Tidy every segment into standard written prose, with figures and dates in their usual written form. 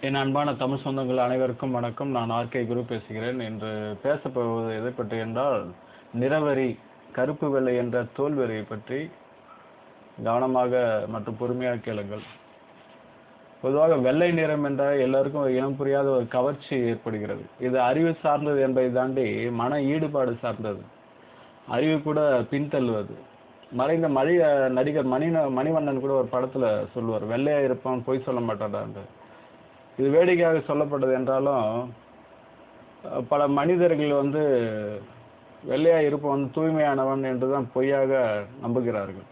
என் அன்பான தமிழ் சொந்தங்கள் அனைவருக்கும் வணக்கம். நான் ஆர்கே குரு பேசுகிறேன். இன்று பேசப்போவது எதை பற்றி என்றால், நிறவெறி, கருப்பு வெள்ளை என்ற தோல்வெறியை பற்றி கவனமாக மற்றும் பொறுமையாக கேளுங்கள். பொதுவாக வெள்ளை நிறம் என்றால் எல்லாருக்கும் இனம் புரியாத ஒரு கவர்ச்சி ஏற்படுகிறது. இது அறிவு சார்ந்தது என்பதை தாண்டி மன ஈடுபாடு சார்ந்தது. அறிவு கூட பின்தள்ளுவது. மறைந்த நடிகர் மணிவண்ணன் கூட ஒரு படத்துல சொல்லுவார், வெள்ளையா இருப்பான் பொய் சொல்ல மாட்டான்டான்னு. இது வேடிக்கையாக சொல்லப்பட்டது என்றாலும் பல மனிதர்கள் வெள்ளையா இருப்பவன் தூய்மையானவன் என்றுதான் பொய்யாக நம்புகிறார்கள்.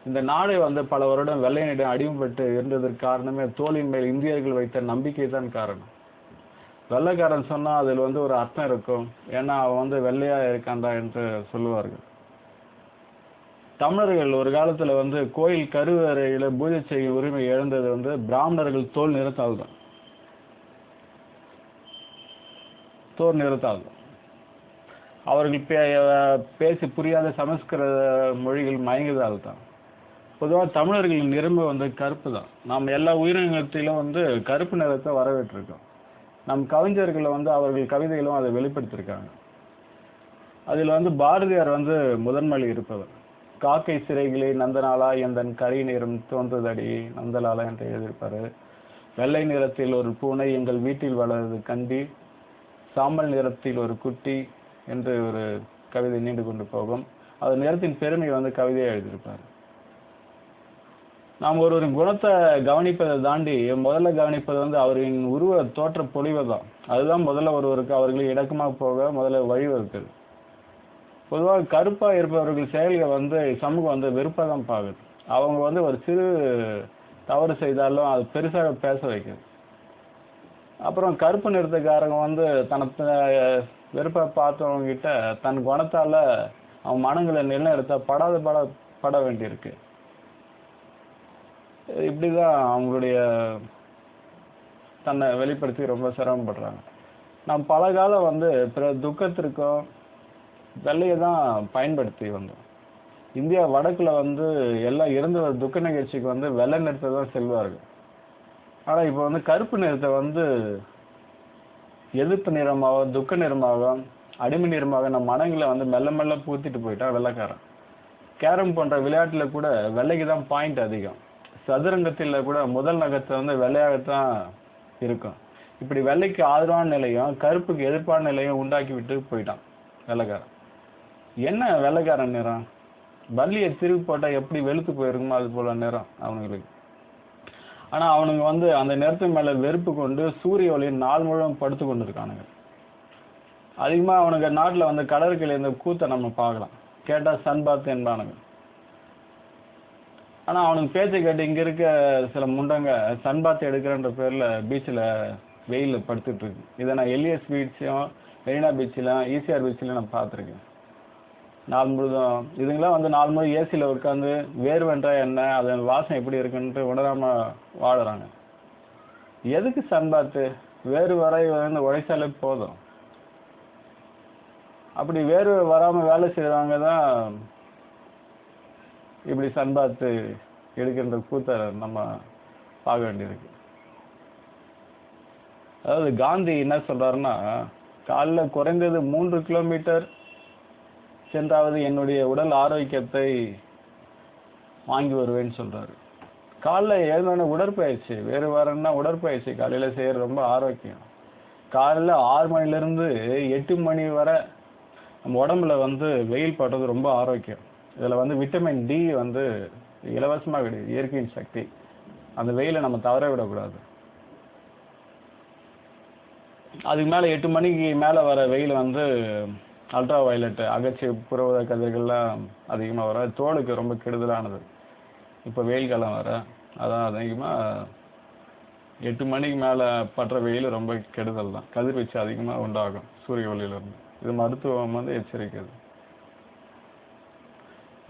இந்த நாடு பல வருடம் வெள்ளையனிடம் அடிமைப்பட்டு இருந்ததற்கு காரணமே தோலின் மேல் இந்தியர்கள் வைத்த நம்பிக்கை தான் காரணம். வெள்ளைக்காரன் சொன்னா அதில் ஒரு அர்த்தம் இருக்கும், ஏன்னா அவன் வெள்ளையா இருக்கான்டா என்று சொல்லுவார்கள். தமிழர்கள் ஒரு காலத்துல கோயில் கருவறையில பூஜை செய்யும் உரிமை இழந்தது பிராமணர்கள் தோல் நிறத்தால் தான். அவர்கள் பேசி புரியாத சமஸ்கிருத மொழிகள் மயங்குதால் தான். பொதுவாக தமிழர்களின் நிறமை கருப்பு தான். நாம் எல்லா உயிரினத்திலும் கருப்பு நிறத்தை வரவேற்றிருக்கோம். நம் கவிஞர்கள் அவர்கள் கவிதைகளும் அதை வெளிப்படுத்தியிருக்காங்க. அதில் பாரதியார் முதன்மொழி இருப்பவர். காக்கை சிறைகளே நந்தனாலா எந்தன் கரி நிறம் தோன்றுதடி நந்தலாலா என்று எழுதியிருப்பாரு. வெள்ளை நிறத்தில் ஒரு பூனை எங்கள் வீட்டில் வளருது கண்டி, சாம்பல் நிறத்தில் ஒரு குட்டி என்று ஒரு கவிதை நீண்டு கொண்டு போகும். அது நிறத்தின் பெருமை கவிதையை எழுதியிருப்பார். நாம் ஒருவரின் குணத்தை கவனிப்பதை தாண்டி முதல்ல கவனிப்பது அவரின் உருவ தோற்ற பொலிவை தான். அதுதான் முதல்ல ஒருவருக்கு அவர்களுக்கு இடக்கமாக போக முதல்ல வழிவகுக்குது. பொதுவாக கருப்பாக இருப்பவர்கள் செயல்கள் சமூகம் வெறுப்பாக தான் பார்க்குது. அவங்க ஒரு சிறு தவறு செய்தாலும் அது பெருசாக பேச வைக்குது. அப்புறம் கருப்பு நிறத்துக்காரங்க தனக்கு வெறுப்பாக பார்த்தவங்க கிட்ட தன் குணத்தால் அவன் மனங்களை நிலைநிறுத்த பட வேண்டியிருக்கு. இப்படிதான் அவங்களுடைய தன்னை வெளிப்படுத்தி ரொம்ப சிரமப்படுறாங்க. நாம் பல காலம் பிற துக்கத்திற்கும் வெள்ளையை தான் பயன்படுத்தி வந்தோம். இந்தியா வடக்குல எல்லாம் இறந்து துக்க நிகழ்ச்சிக்கு வெள்ளை நிறத்தை தான் செல்வார்கள். ஆனா இப்போ கருப்பு நிறத்தை எதிர்ப்பு நிறமாக, துக்க நிறமாக, அடிமை நிறமாக நம்ம மனங்களை மெல்ல மெல்ல பூத்திட்டு போயிட்டா வெள்ளைக்காரன். கேரம் போன்ற விளையாட்டுல கூட வெள்ளைக்கு தான் பாயிண்ட் அதிகம். சதுரங்கத்தில் கூட முதல் நகத்தை வெள்ளையாகத்தான் இருக்கும். இப்படி வெள்ளைக்கு ஆதரவான நிலையும் கருப்புக்கு எதிர்ப்பான நிலையும் உண்டாக்கி விட்டு போயிட்டான் வெள்ளைக்காரன். என்ன வெள்ளைக்காரன் நிறம்? பல்லியை திருப்பி போட்டா எப்படி வெளுத்து போயிருக்குமோ அது போல நிறம் அவனுங்களுக்கு. ஆனா அவனுங்க அந்த நிறத்து மேல வெறுப்பு கொண்டு சூரிய ஒளியின் நாள் முழுவதும் படுத்து கொண்டு இருக்கானுங்க. அதிகமா அவனுங்க நாட்டுல கடற்கரை இந்த கூத்தை நம்ம பார்க்கலாம். கேட்டா சன்பாத் என்பானுங்க. ஆனா அவனுக்கு பேச்சை கேட்டு இங்க இருக்க சில முண்டங்க சன்பாத் எடுக்கிறன்ற பேர்ல பீச்சில் வெயில படுத்துட்டு இருக்கு. இதை நான் எல்இஎஸ் பீச்சும் மெரினா பீச்சிலும் ஈசிஆர் பீச்சிலும் நான் பார்த்துருக்கேன். நாள் முழுதும் இதுங்களாம் நாள் முழு ஏசியில் உட்காந்து வேர்வென்றா என்ன, அதன் வாசனை எப்படி இருக்குன்ட்டு உணராம வாடுறாங்க. எதுக்கு சன்பாத்து? வேறு வரை உழைச்சாலே போதும். அப்படி வேறு வராம வேலை செய்வாங்க தான் இப்படி சன்பாத்து எடுக்கின்ற கூத்தை நம்ம பார்க்க வேண்டியிருக்கு. அதாவது காந்தி என்ன சொல்றாருன்னா, காலைல குறைந்தது 3 கிலோமீட்டர் சென்றாவது என்னுடைய உடல் ஆரோக்கியத்தை வாங்கி வருவேன்னு சொல்றாரு. காலைல எழுந்தோடனே உடற்பயிற்சி, வேறு வாரம்னா உடற்பயிற்சி காலையில செய்யறது ரொம்ப ஆரோக்கியம். காலையில 6 மணிலிருந்து 8 மணி வரை நம்ம உடம்புல வெயில் படுறது ரொம்ப ஆரோக்கியம். இதுல விட்டமின் டி இலவசமாக கிடையாது, இயற்கையின் சக்தி. அந்த வெயிலை நம்ம தவற விடக்கூடாது. அதுக்கு மேல 8 மணிக்கு மேல வர வெயில் அல்ட்ரா வயலட் அகச்சி புறவத கதிர்கள்லாம் அதிகமாக வர, தோலுக்கு ரொம்ப கெடுதலானது. இப்போ வெயில் காலம் வர, அதான் அதிகமாக 8 மணிக்கு மேலே பற்ற வெயில் ரொம்ப கெடுதல் தான். கதிர்வீச்சு அதிகமாக உண்டாகும் சூரிய ஒளியிலிருந்து. இது மருத்துவம் எச்சரிக்கிறது.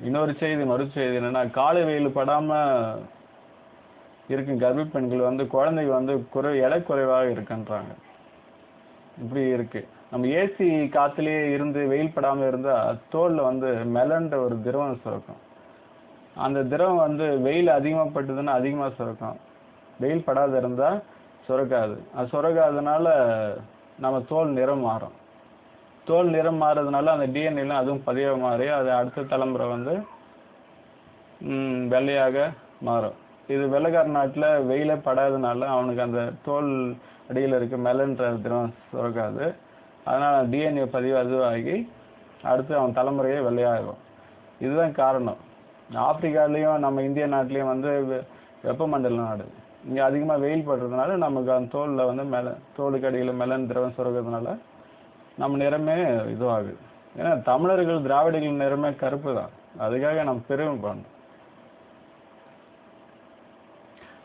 இன்னொரு மருத்துவ செய்தி என்னன்னா, காலை வெயில் படாமல் இருக்கும் கர்ப்பிணி பெண்கள் குழந்தைக்கு எடை குறைவாக இருக்குன்றாங்க. இப்படி இருக்கு. நம்ம ஏசி காத்துலயே இருந்து வெயில் படாம இருந்தா தோல்ல மெலன்ற ஒரு திரவம் சுரக்கும். அந்த திரவம் வெயில் அதிகமா பட்டுதுன்னா அதிகமா சுரக்கும். வெயில் படாத இருந்தா சுரக்காது. அது சுரக்காதனால நம்ம தோல் நிறம் மாறும். தோல் நிறம் மாறுறதுனால அந்த டிஎன்ஏலாம் அதுவும் பதிவாக மாறி அது அடுத்த தலைமுறை வந்து வெள்ளையாக மாறும். இது வெள்ளைக்கார நாட்டில் வெயிலே படாதனால அவனுக்கு அந்த தோல் அடியில் இருக்க மெலன்ற தினம் சுரக்காது. அதனால் டிஎன்ஏ பதிவு அதுவாகி அடுத்து அவன் தலைமுறையே வெள்ளையாகும். இதுதான் காரணம். ஆப்பிரிக்காலேயும் நம்ம இந்திய நாட்டிலையும் வந்து வெப்பமண்டல நாடு. இங்கே அதிகமாக வெயில் படுறதுனால நமக்கு அந்த தோலில் வந்து தோலுக்கு அடியில் மெலன் திரவம் சுரக்கிறதுனால நம்ம நிறமே இதுவாகுது. ஏன்னா தமிழர்கள் திராவிடர்கள் நிறமே கருப்பு தான். அதுக்காக நம்ம பெருமை பண்ணணும்.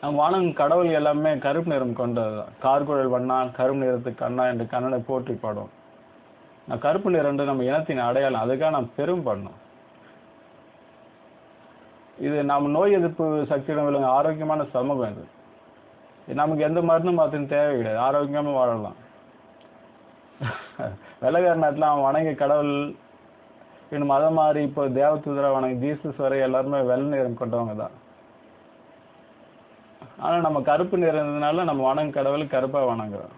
நம்ம வானம் கடவுள் எல்லாமே கருப்பு நிறம் கொண்டது தான். கார்குழல் வண்ணா கருப்பு நிறத்துக்கு கண்ணா என்று கண்ணனை போற்றி பாடும். நான் கருப்பு நிறம் நம்ம இனத்தின் அடையாளம். அதுக்காக நாம் பெருமை பண்ணணும். இது நம்ம நோய் எதிர்ப்பு சக்தியுடன் விளங்க ஆரோக்கியமான சமூகம். இது நமக்கு எந்த மருந்தும் மாத்திரம் தேவை கிடையாது. ஆரோக்கியமாக வாழலாம். வெள்ளைக்கார நாட்டில் அவன் வணங்கி கடவுள் இன்னும் மதம் மாறி இப்போ தேவதூதரை வணங்கி ஜீசஸ் வரை எல்லாருமே வெள்ளை நிறம் கொண்டவங்க தான். ஆனால் நம்ம கருப்பு நிறம் இருந்ததுனால நம்ம வணங்க கடவுள் கருப்பாக வணங்குறோம்.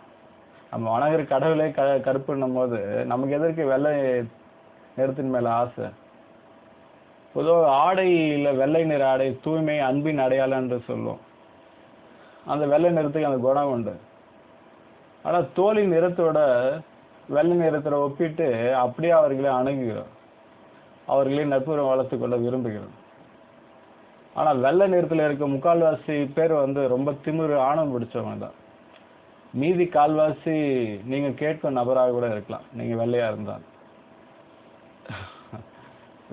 நம்ம வணங்குற கடவுளே கருப்புன்னும் போது நமக்கு எதற்கு வெள்ளை நிறத்தின் மேலே ஆசை? பொதுவாக ஆடையில் வெள்ளை நிற ஆடை தூய்மை அன்பின் அடையாளம் என்று சொல்லுவோம். அந்த வெள்ளை நிறத்துக்கு அந்த குணம் உண்டு. ஆனால் தோலின் நிறத்தோட வெள்ளை நிறத்தோட ஒப்பிட்டு அப்படியே அவர்களை அணுகுகிறோம். அவர்களே நட்புறவு வளர்த்துக்கொள்ள விரும்புகிறோம். ஆனால் வெள்ளை நிறத்தில் இருக்க முக்கால்வாசி பேர் வந்து ரொம்ப திமிரு ஆணவம் பிடிச்சவங்க தான். மீதி கால்வாசி நீங்க கேட்கும் நபராக கூட இருக்கலாம். நீங்க வெள்ளையா இருந்தால்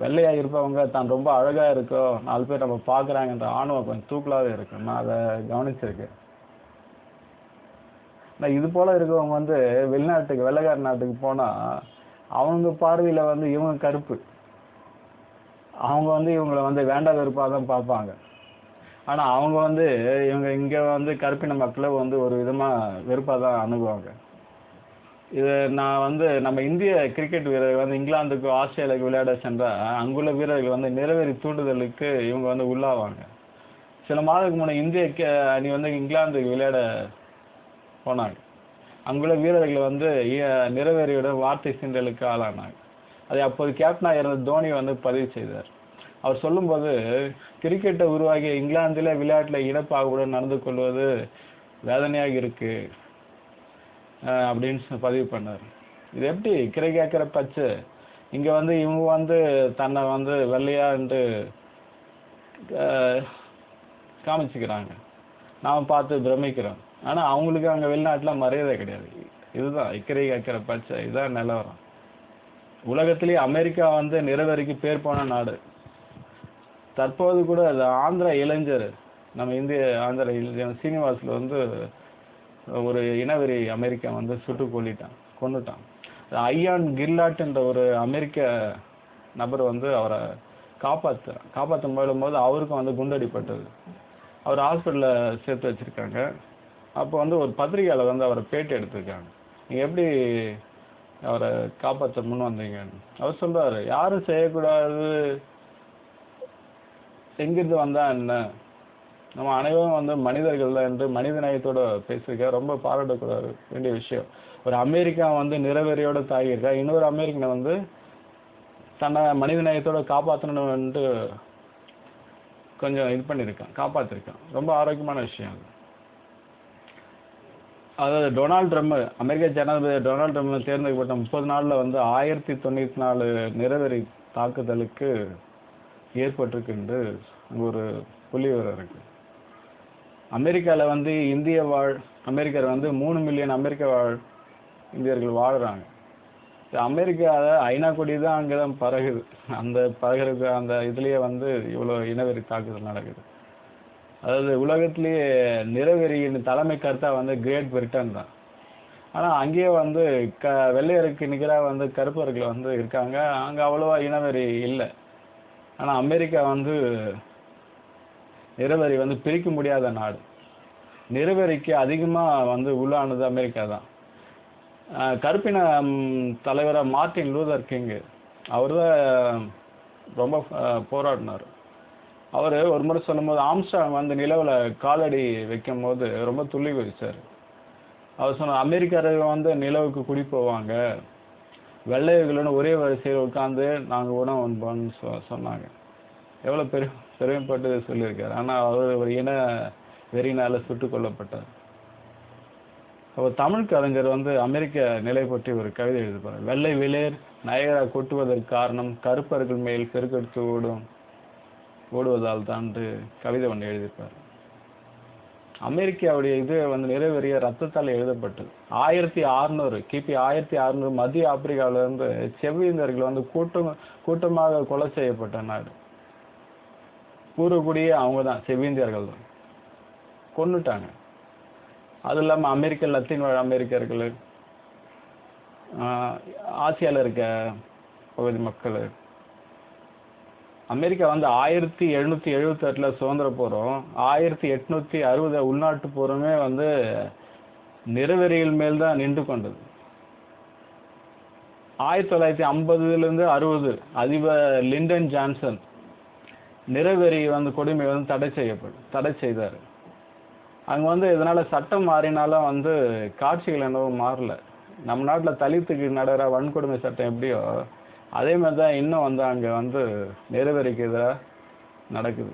வெள்ளையா இருப்பவங்க தான் ரொம்ப அழகா இருக்கோ, 4 பேர் நம்ம பாக்குறாங்கன்ற ஆணவம் கொஞ்சம் தூக்கலாவே இருக்கு. நான் அதை கவனிச்சிருக்கேன். இது போல இருக்கவங்க வந்து வெளிநாட்டுக்கு வெள்ளைக்கார நாட்டுக்கு போனா அவங்க பார்வையில வந்து இவங்க கருப்பு. அவங்க வந்து இவங்களை வந்து வேண்டாத வெறுப்பாக தான் பார்ப்பாங்க. ஆனா அவங்க வந்து இவங்க இங்க வந்து கருப்பின மக்களை வந்து ஒரு விதமா வெறுப்பாக தான் அணுகுவாங்க. இது நான் வந்து நம்ம இந்திய கிரிக்கெட் வீரர்கள் வந்து இங்கிலாந்துக்கு ஆஸ்திரேலியாவுக்கு விளையாட சென்றா அங்குள்ள வீரர்கள் வந்து நிறவெறி தூண்டுதலுக்கு இவங்க வந்து உள்ளாவாங்க. சில மாதத்துக்கு முன்னே இந்திய அணி வந்து இங்கிலாந்துக்கு விளையாட போனாங்க. அங்குள்ள வீரர்கள் வந்து நிறவெறியோட வார்த்தை சீண்டலுக்கு ஆளானாங்க. அதை அப்போது கேப்டனாக இருந்த தோனி வந்து பதிவு செய்தார். அவர் சொல்லும்போது கிரிக்கெட்டை உருவாகிய இங்கிலாந்தில விளையாட்டில் இனப்பாகுடன் நடந்து கொள்வது வேதனையாக இருக்கு அப்படின்னு பதிவு பண்ணார். இது எப்படி கிரை கேட்கிற பச்சை இங்க வந்து இவங்க வந்து தன்னை வந்து வெள்ளையா என்று காமிச்சுக்கிறாங்க. நாம் பார்த்து பிரமிக்கிறோம். ஆனா அவங்களுக்கு அங்க வெளிநாட்டுல மரியாதை கிடையாது. இதுதான் இக்கரை கேட்கிற பச்சை. இதுதான் நிலவரம். உலகத்திலேயே அமெரிக்கா வந்து நிறவெறிக்கு பேர் போன நாடு. தற்போது கூட ஆந்திரா இளைஞர் நம்ம இந்திய ஆந்திரா இளைஞர் சீனிவாசில் வந்து ஒரு இனவெறி அமெரிக்கா வந்து சுட்டு கொண்டுட்டான். ஐயான் கிர்லாட் என்ற ஒரு அமெரிக்க நபர் வந்து அவரை காப்பாற்ற முயலும்போது அவருக்கும் வந்து குண்டடிப்பட்டது. அவர் ஹாஸ்பிட்டலில் சேர்த்து வச்சிருக்காங்க. அப்போ வந்து ஒரு பத்திரிகையாளர் வந்து அவரை பேட்டி எடுத்திருக்காங்க. நீங்கள் எப்படி அவரை காப்பாற்ற முன் வந்தீங்கன்னு. அவர் சொல்றாரு, யாரும் செய்யக்கூடாது, எங்கிருந்து வந்தா என்ன, நம்ம அனைவரும் வந்து மனிதர்கள் தான் என்று மனித நேயத்தோட பேசியிருக்க. ரொம்ப பாராட்டக்கூட வேண்டிய விஷயம். ஒரு அமெரிக்கா வந்து நிறவெறியோட தாகியிருக்கா, இன்னொரு அமெரிக்கனை வந்து தன்னை மனித நேயத்தோட காப்பாற்றணும்ட்டு கொஞ்சம் இது பண்ணியிருக்கான், காப்பாற்றிருக்கான். ரொம்ப ஆரோக்கியமான விஷயம் அது. அதாவது டொனால்டு ட்ரம்ப், அமெரிக்க ஜனாதிபதி டொனால்டு ட்ரம்ப் தேர்ந்தெடுக்கப்பட்ட 30 நாள்ல வந்து 1094 நிறவெறி தாக்குதலுக்கு ஏற்பட்டிருக்கு என்று ஒரு புள்ளிவிவரம் இருக்கு. அமெரிக்காவில் வந்து இந்திய வாழ் அமெரிக்கர் வந்து 3 மில்லியன் அமெரிக்க வாழ் இந்தியர்கள் வாழ்கிறாங்க. அமெரிக்காவில் ஐநா கொடி தான் அங்கே தான் பறகுது. அந்த பறகுறதுக்கு அந்த இதுலேயே வந்து இவ்வளோ இனவெறி தாக்குதல் நடக்குது. அதாவது உலகத்திலேயே நிறவெறியின் தலைமை கருத்தா வந்து கிரேட் பிரிட்டன் தான். ஆனால் அங்கேயே வந்து வெள்ளையருக்கு நிகராக வந்து கருப்பர்கள் வந்து இருக்காங்க. அங்கே அவ்வளோவா இனவெறி இல்லை. ஆனால் அமெரிக்கா வந்து நிறவெறி வந்து பிரிக்க முடியாத நாடு. நிறவெறிக்கு அதிகமாக வந்து உள்ளானது அமெரிக்கா தான். கருப்பின தலைவராக மார்ட்டின் லூதர் கிங், அவர் தான் ரொம்ப போராடினார். அவர் ஒரு முறை சொல்லும்போது ஆம்ஸ்ட்ராங் வந்து நிலவில் காலடி வைக்கும் போது ரொம்ப துள்ளி குதிச்சார். அவர் சொன்ன அமெரிக்கர்கள் வந்து நிலவுக்கு குடி போவாங்க, வெள்ளையர்களுடன் ஒரே வரிசையில் உட்கார்ந்து நாங்கள் உணவு உண்போம்னு சொன்னாங்க. எவ்வளோ பெருமைப்பட்டு சொல்லியிருக்காரு. ஆனால் அவர் ஒரு இன வெறினால சுட்டுக் கொல்லப்பட்டார். அவர் தமிழ் கலைஞர் வந்து அமெரிக்க நிலை பற்றி ஒரு கவிதை எழுதிப்பார். வெள்ளை வெளியேர் நயகரா கொட்டுவதற்கு காரணம் கருப்பர்கள் மேல் பெருக்கெடுத்து ஓடுவதால் தான் கவிதை ஒன்று எழுதியிருப்பார். அமெரிக்காவுடைய இது வந்து நிறைவேறிய ரத்தத்தால் எழுதப்பட்டது. 1600 கிபி 1600 மத்திய ஆப்பிரிக்காவிலிருந்து செவ்வியந்தர்கள் வந்து கூட்டமாக கொலை செய்யப்பட்ட நாடு. பூர்வக்குடியே அவங்க தான், செவ்விந்தியர்கள் தான் கொன்னுட்டாங்க. அது இல்லாமல் லத்தீன் வாழ் அமெரிக்கர்கள், ஆசியாவில் இருக்க பகுதி மக்கள், அமெரிக்கா வந்து 1778 சுதந்திர போறோம், 1860 உள்நாட்டு போருமே வந்து நிறவெறிகள் மேல் தான் நின்று கொண்டது. 1950 60 அதிபர் லிண்டன் ஜான்சன் நிறவெறி வந்து கொடுமை வந்து தடை செய்தார். அங்கே வந்து இதனால சட்டம் மாறினாலும் வந்து காட்சிகள் என்னவோ மாறல. நம்ம நாட்டில் தலித்துக்கு நடக்கிற வன்கொடுமை சட்டம் எப்படியோ அதே மாதிரி தான் இன்னும் வந்து அங்கே வந்து நிறவெறிக்கு எதிராக நடக்குது.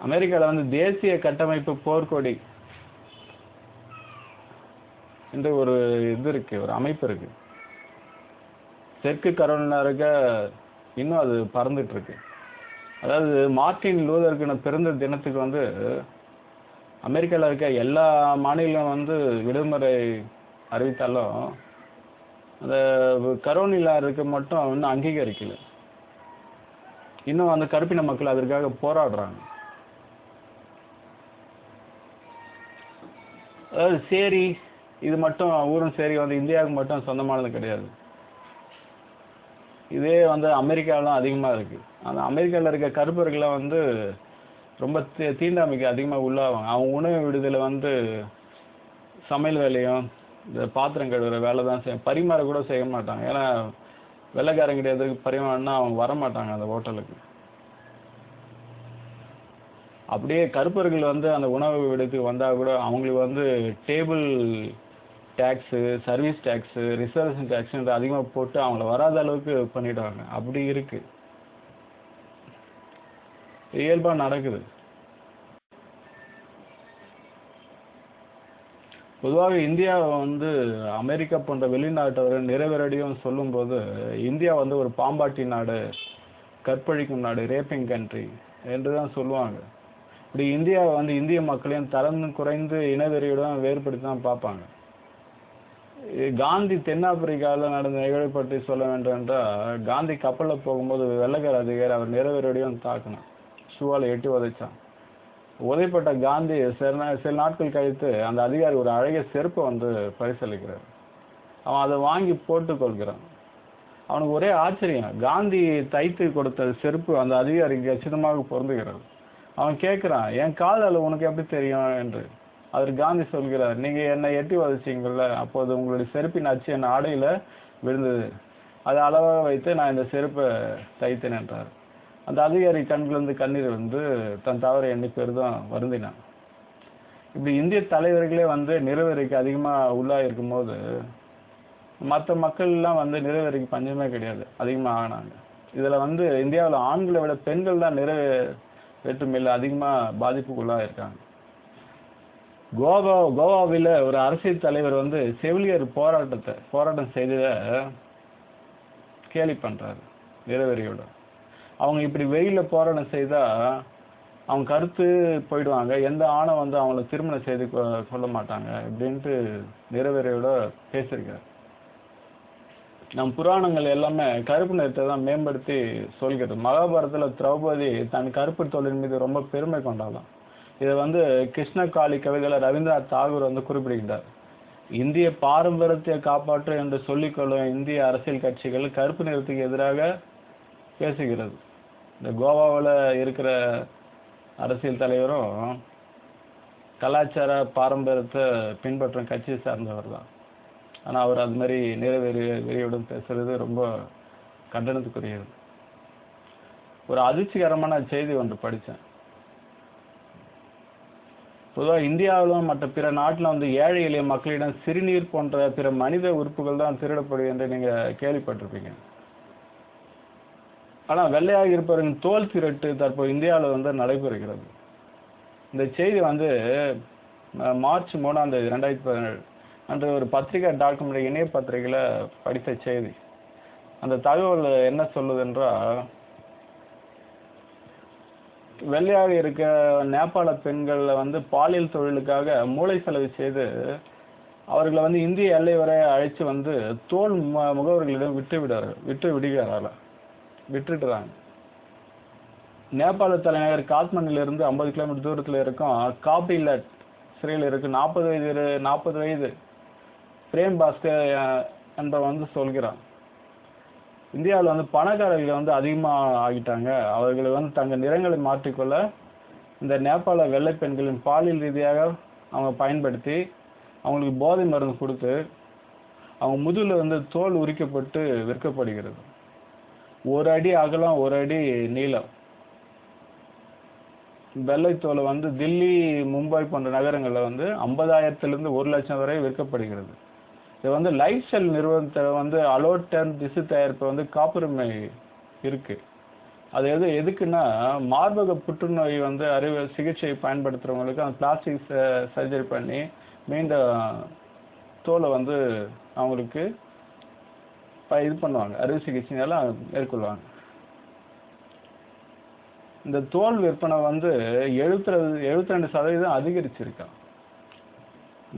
அமெரிக்காவில் வந்து தேசிய கட்டமைப்பு போர்க்கொடி இந்த ஒரு இது இருக்கு, ஒரு அமைப்பு இருக்கு. தெற்கு கரோலினாவுக்கு இன்னும் அது பறந்துட்டு இருக்கு. அதாவது மார்ட்டின் லூதருக்கு பிறந்த தினத்துக்கு வந்து அமெரிக்காவில் இருக்க எல்லா மாநிலம் வந்து விடுமுறை அறிவித்தாலும் அந்த கரோலினா இருக்க மட்டும் இன்னும் அங்கீகரிக்கல. இன்னும் அந்த கருப்பின மக்கள் அதற்காக போராடுறாங்க. அதாவது சேரி இது மட்டும் ஊரும் சேரி வந்து இந்தியாவுக்கு மட்டும் சொந்தமானது கிடையாது. இதே வந்து அமெரிக்காவிலும் அதிகமாக இருக்கு. அந்த அமெரிக்காவில் இருக்க கருப்பர்களை வந்து ரொம்ப தீண்டாமைக்கு அதிகமாக உள்ளாவாங்க. அவங்க உணவு விடுதலை வந்து சமையல் வேலையும் இந்த பாத்திரம் கழுவுற வேலை தான் பரிமாற கூட செய்ய மாட்டாங்க. ஏன்னா வெள்ளைக்காரங்கிட்ட எதுக்கு பரிமாறினா அவங்க வரமாட்டாங்க அந்த ஹோட்டலுக்கு. அப்படியே கருப்பர்கள் வந்து அந்த உணவு விடுறதுக்கு வந்தால் கூட அவங்களுக்கு வந்து table tax, service tax, reservation டேக்ஸுன்ற அதிகமாக போட்டு அவங்கள வராத அளவுக்கு பண்ணிடுவாங்க. அப்படி இருக்கு, இயல்பாக நடக்குது. பொதுவாக இந்தியாவை வந்து அமெரிக்கா போன்ற வெளிநாட்டவர்கள் நிறைவேறடியும் சொல்லும்போது இந்தியா வந்து ஒரு பாம்பாட்டி நாடு, கற்பழிக்கும் நாடு, ரேப்பிங் கண்ட்ரி என்று தான் சொல்லுவாங்க. இப்படி இந்தியாவை வந்து இந்திய மக்களையும் தரம் குறைந்து இனவெறியுடன் வேறுபடுத்தி தான் பார்ப்பாங்க. காந்தி தென்னாப்பிரிக்காவில் நடந்த நிகழ்வை பற்றி சொல்ல வேண்டும் என்றால், காந்தி கப்பலில் போகும்போது வெள்ளைக்கார அதிகாரி அவர் நிறைவேறடியும் தாக்கணும், ஷூவால் எட்டி உதைச்சான். உதைப்பட்ட காந்தி சில நாட்கள் கழித்து அந்த அதிகாரி ஒரு அழகிய செருப்பை வந்து பரிசளிக்கிறார். அவன் அதை வாங்கி போட்டு கொள்கிறான். அவனுக்கு ஒரே ஆச்சரியம், காந்தி தைத்து கொடுத்த செருப்பு அந்த அதிகாரிக்கு கச்சிதமாக பொருந்துகிறது. அவன் கேட்குறான், என் காலில் உனக்கு எப்படி தெரியும் என்று. அதற்கு காந்தி சொல்கிறார், நீங்கள் என்னை எட்டி உதைச்சிங்கல்ல, அப்போது உங்களுடைய செருப்பின் அச்சு என் ஆடையில் விழுந்தது, அதை அளவாக வைத்து நான் இந்த செருப்பை தைத்தேன் என்றார். அந்த அதிகாரி கண்களிலிருந்து கண்ணீர் வந்து தன் தவறை எண்ணி பெரிதும் வருந்தினான். இப்படி இந்திய தலைவர்களே வந்து நிறவெறிக்கு அதிகமாக உள்ளாக இருக்கும்போது மற்ற மக்கள்லாம் வந்து நிறவெறிக்கு பஞ்சமே கிடையாது, அதிகமாக ஆனாங்க. இதில் வந்து இந்தியாவில் ஆண்களை விட பெண்கள் தான் வேற்றுமையில் அதிகமாக பாதிப்புக்குள்ளாக இருக்காங்க. கோவாவில் ஒரு அரசியல் தலைவர் வந்து செவிலியர் போராட்டம் செய்ததை கேலி பண்றாரு நிறவெறியோட. அவங்க இப்படி வெயில போராட்டம் செய்தா அவங்க கருத்து போயிடுவாங்க, எந்த ஆணை வந்து அவங்கள திருமணம் செய்து சொல்ல மாட்டாங்க அப்படின்ட்டு நிறவெறியோட பேசியிருக்காரு. நம் புராணங்கள் எல்லாமே கருப்பு நிறத்தை தான் மேம்படுத்தி சொல்கிறது. மகாபாரதத்தில் திரௌபதி தன் கருப்பு தொழில் மீது ரொம்ப பெருமை கொண்டாலாம். இதை வந்து கிருஷ்ணகாளி கவிதையில் ரவீந்திரநாத் தாகூர் வந்து குறிப்பிடுகின்றார். இந்திய பாரம்பரியத்தை காப்பாற்று என்று சொல்லிக்கொள்ளும் இந்திய அரசியல் கட்சிகள் கருப்பு நிறத்துக்கு எதிராக பேசுகிறது. இந்த கோவாவில் இருக்கிற அரசியல் தலைவரும் கலாச்சார பாரம்பரியத்தை பின்பற்றும் கட்சியை சார்ந்தவர் தான். ஆனால் அவர் அது மாதிரி வெறியுடன் பேசுறது ரொம்ப கண்டனத்துக்குரியது. ஒரு அதிர்ச்சிகரமான செய்தி ஒன்று படித்தேன். பொதுவாக இந்தியாவிலும் மற்ற பிற நாட்டில் வந்து ஏழை எளிய மக்களிடம் சிறுநீர் போன்ற பிற மனித உறுப்புகள் தான் திருடப்படும் என்று நீங்கள் கேள்விப்பட்டிருப்பீங்க. ஆனால் வெள்ளையாக இருப்பவரின் தோல் திருட்டு தற்போது இந்தியாவில் வந்து நடைபெறுகிறது. இந்த செய்தி வந்து மார்ச் 3 2017 அன்று ஒரு பத்திரிகை டாக்குமெண்ட் இணைய பத்திரிகையில் படித்த செய்தி. அந்த தகவல் என்ன சொல்லுது என்றால், வெள்ளையாக இருக்க நேபாள பெண்களை வந்து பாலியல் தொழிலுக்காக மூளை செலவு செய்து அவர்களை வந்து இந்திய எல்லை வரை அழைச்சு வந்து தோல் முகவர்களிடம் விட்டுடுறாங்க. நேபாள தலைநகர் காத்மண்டிலிருந்து 50 கிலோமீட்டர் தூரத்தில் இருக்கும் காபிலட் சிறையில் இருக்கு 40 வயது பிரேம் பாஸ்கர் என்பவர் வந்து சொல்கிறான், இந்தியாவில் வந்து பணக்காரர்கள் வந்து அதிகமாக ஆகிட்டாங்க. அவர்களை வந்து தங்கள் நிறங்களை மாற்றிக்கொள்ள இந்த நேபாள வெள்ளை பெண்களின் பாலியல் ரீதியாக அவங்க பயன்படுத்தி அவங்களுக்கு போதை மருந்து கொடுத்து அவங்க முதுகில் வந்து தோல் உரிக்கப்பட்டு விற்கப்படுகிறது. 1 அடி அகலம் 1 அடி நீளம் வெள்ளை தோலை வந்து தில்லி, மும்பை போன்ற நகரங்களில் வந்து 50,000 1 லட்சம் வரை விற்கப்படுகிறது. இது வந்து லைஃப் ஸ்டைல் நிறுவனத்தை வந்து அலோட்டர்ன் திசு தயாரிப்பு வந்து காப்புரிமை இருக்கு. அது எதுக்குன்னா மார்பக புற்றுநோய் வந்து சிகிச்சை பயன்படுத்துறவங்களுக்கு அந்த பிளாஸ்டிக் சர்ஜரி பண்ணி மீண்டும் தோலை வந்து அவங்களுக்கு இது பண்ணுவாங்க, அறுவை சிகிச்சையெல்லாம் மேற்கொள்வாங்க. இந்த தோல் விற்பனை வந்து 72% அதிகரிச்சிருக்கா.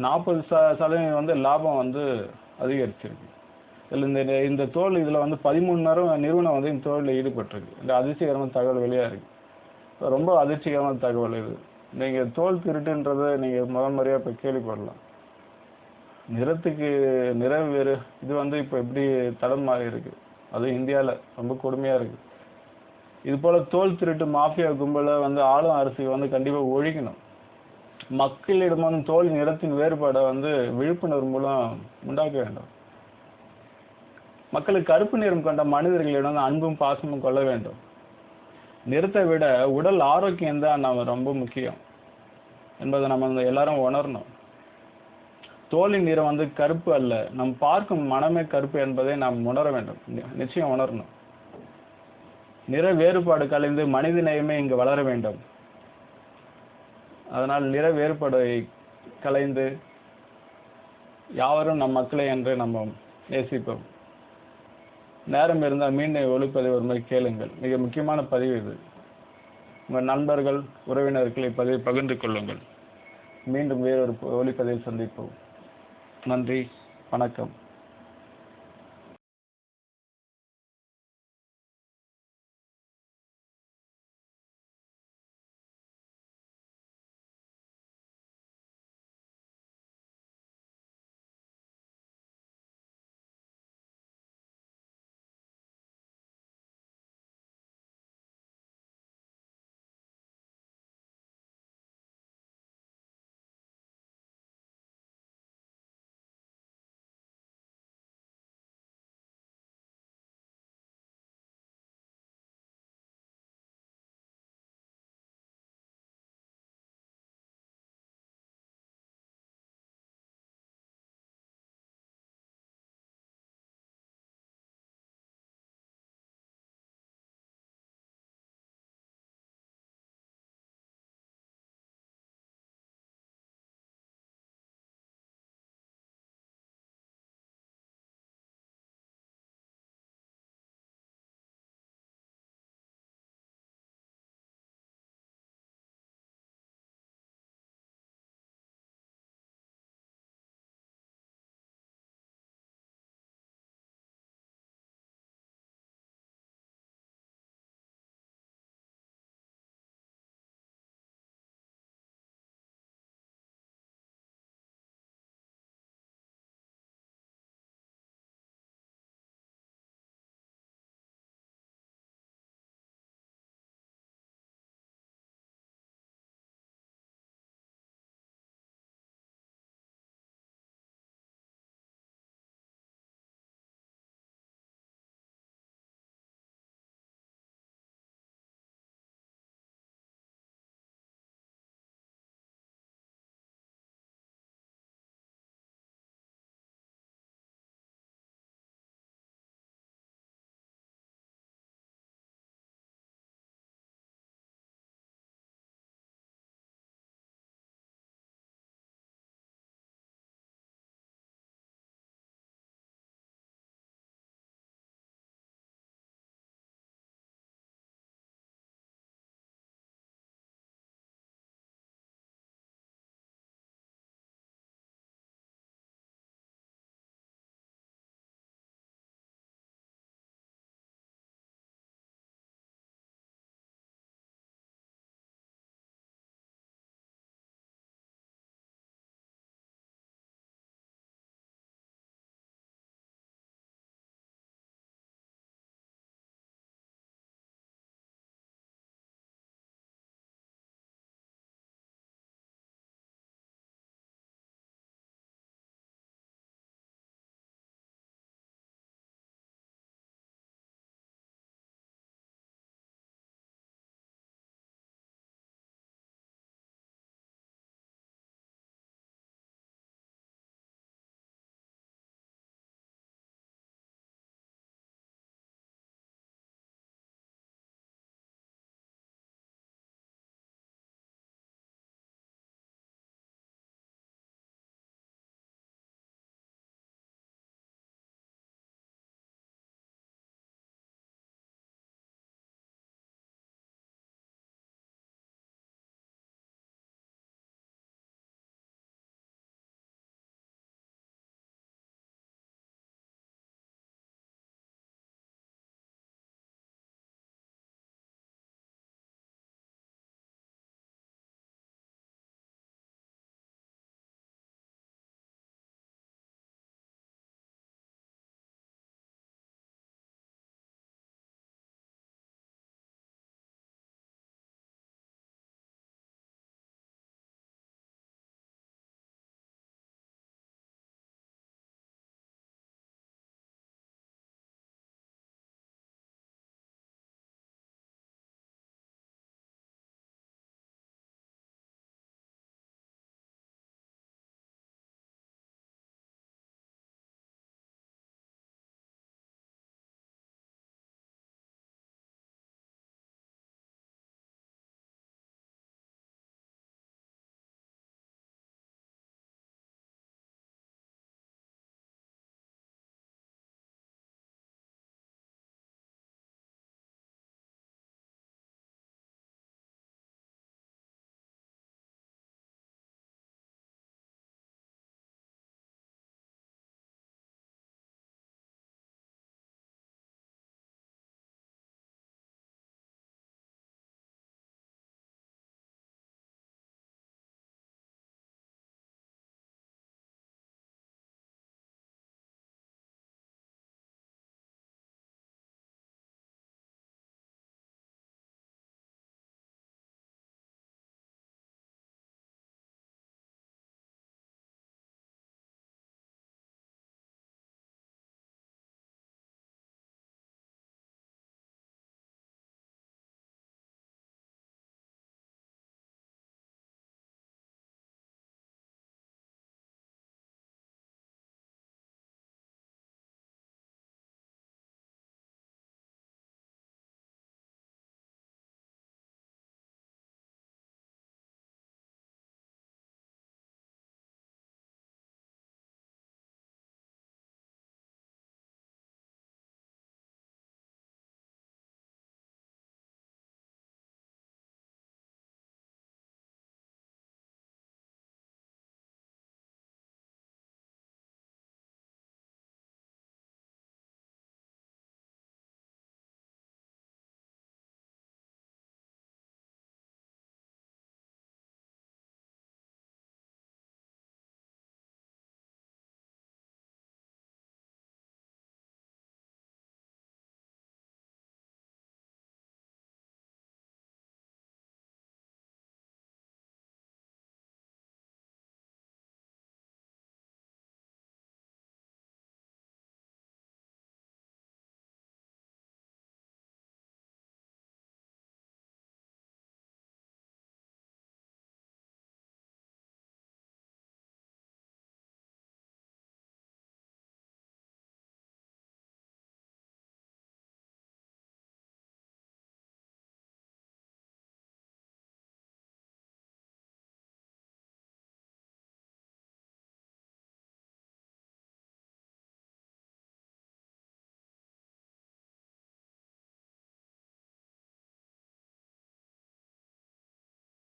40% வந்து லாபம் வந்து அதிகரிச்சிருக்கு. இதில் இந்த தோல் இதில் வந்து 13 நிறுவனம் வந்து இந்த தோலில் ஈடுபட்டிருக்கு. இந்த அதிர்ச்சிகரமான தகவல் வெளியாக இருக்கு. ரொம்ப அதிர்ச்சிகரமான தகவல் இது. நீங்கள் தோல் திருட்டுன்றதை நீங்கள் முறையாக இப்போ கேள்விப்படலாம். நிறத்துக்கு நிற வேறு இது வந்து இப்போ எப்படி தடமாக இருக்கு, அதுவும் இந்தியாவில் ரொம்ப கொடுமையாக இருக்கு. இது போல தோல் திருட்டு மாஃபியா கும்பலை வந்து ஆளும் அரசு வந்து கண்டிப்பாக ஒழிக்கணும். மக்களிடம் வந்து தோல் நிறத்தின் வேறுபாடை வந்து விழிப்புணர்வு மூலம் உண்டாக்க வேண்டும். மக்களுக்கு கருப்பு நிறம் கொண்ட மனிதர்களிடம் அன்பும் பாசமும் கொள்ள வேண்டும். நிறத்தை விட உடல் ஆரோக்கியம் தான் நம்ம ரொம்ப முக்கியம் என்பதை நம்ம எல்லாரும் உணரணும். தோலின் நிறம் வந்து கருப்பு அல்ல, நம் பார்க்கும் மனமே கருப்பு என்பதை நாம் உணர வேண்டும். நிச்சயம் உணரணும். நிற வேறுபாடு கலைந்து மனித நேயமே இங்கு வளர வேண்டும். அதனால் நிற வேறுபாடை கலைந்து யாவரும் நம் மக்களை என்று நம்ம நேசிப்போம். நேரம் இருந்தால் மீண்டும் ஒளிப்பதிவு ஒரு மாதிரி கேளுங்கள். மிக முக்கியமான பதிவு இது. உங்கள் நண்பர்கள் உறவினர்களை பதிவை பகிர்ந்து கொள்ளுங்கள். மீண்டும் வேறொரு ஒளிப்பதிவில் சந்திப்போம். நன்றி, வணக்கம்.